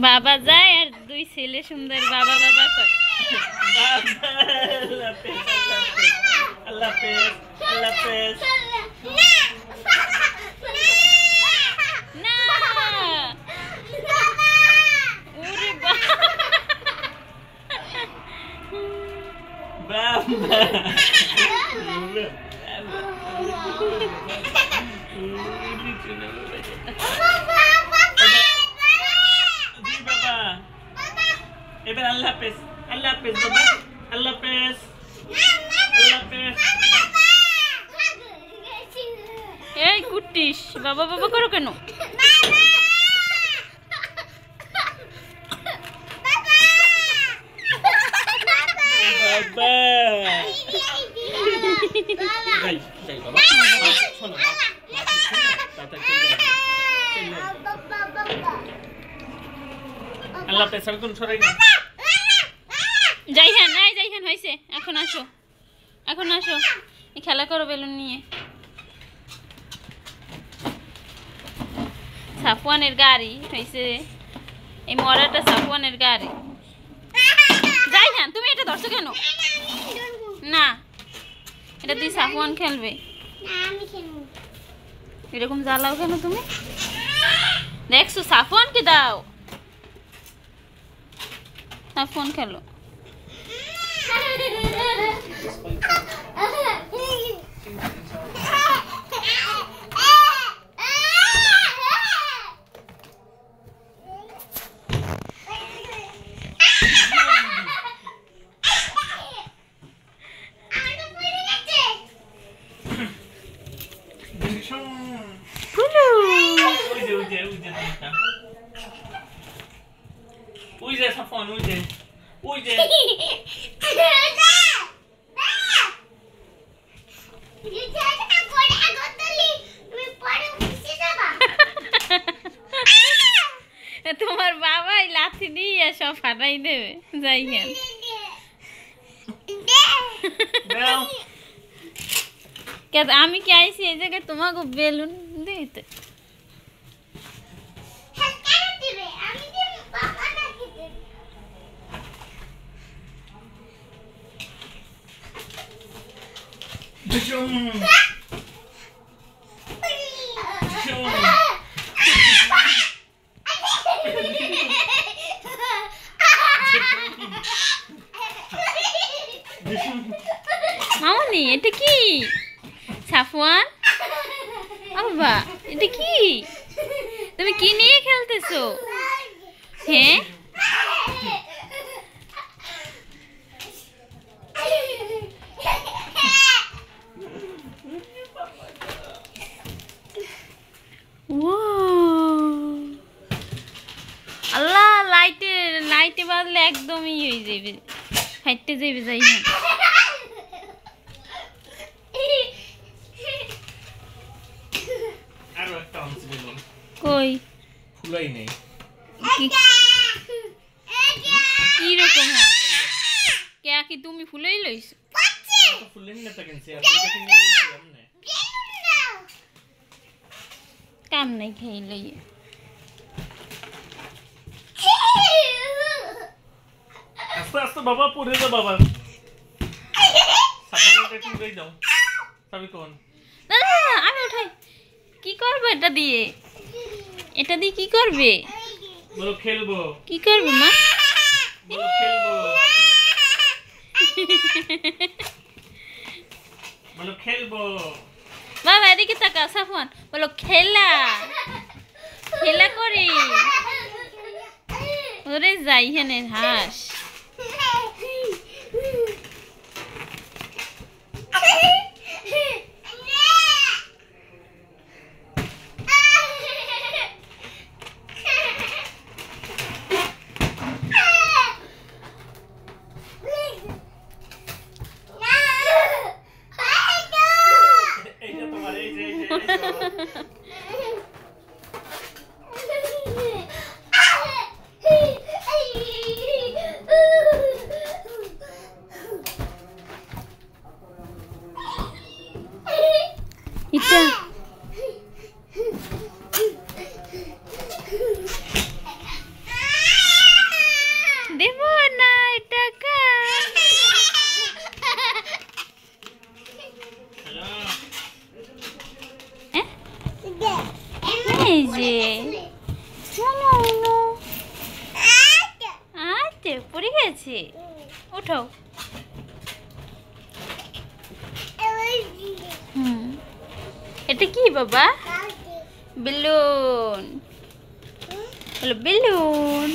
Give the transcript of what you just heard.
বাবা যায় আর দুই ছেলে সুন্দর বাবা বাবা কর। আল্লাহ হাফেজ আল্লাহ হাফেজ। না ওরে বাবা এবার আল্লাহ হাফেজ আল্লাহ হাফেজ বাবা আল্লাহ হাফেজ আল্লাহ হাফেজ। এই কুটিস বাবা বাবা করো কেন? আল্লাহ হাফেজ কোন সরাই না। যাইহান নাই যাইহান হয়েছে এখন আসো এখন আসো খেলা করো বেলুন নিয়ে। সাফওয়ানের গাড়ি হয়েছে এই মরাটা সাফওয়ানের গাড়ি। যাইহান তুমি এটা ধরছো কেন? না এটা তুই সাফওয়ান খেলবে এরকম জ্বালাও কেন তুমি? দেখছো সাফওয়ানকে দাও সাফওয়ান খেলো। তোমার বাবাই লাথি দিয়ে সব ফাটাই দেবে। যাই কেন আমি কি আইছি এই জায়গায় তোমাকে বেলুন দিতে? মামনি এটা কি? সাফওয়ান বাবা এটা কি? তুমি কি নিয়ে খেলতেছো? হ্যাঁ আল্লাহ লাইটে লাইটে বাজলে একদমই হয়ে যাবে ফাইটে যাবে। যাই না কই ফুলাই নেই কি রকম কে কি তুমি ফুলাই লইছো? ফুলেন না তাকেনছি আর কাম নাই খাই লইয়ে আস্তে আস্তে বাবা পড়ে যা বাবা। সাফারিটা একটু উড়াই দাও সাবি কোন দাদা আমি উঠাই কি করবে এটা দিয়ে? এটা দিয়ে কি করবে? বলো খেলবো। কি করবে মা? বলো খেলবো বলো খেলবো। বাবা এদিকে তাকা সাফওয়ান বলো খেলা খেলা করি। ওরে যাই হেনে হাঁস এই যে আচ্ছা পড়ে গেছে, উঠো। এটা কি বাবা? Balloon, balloon.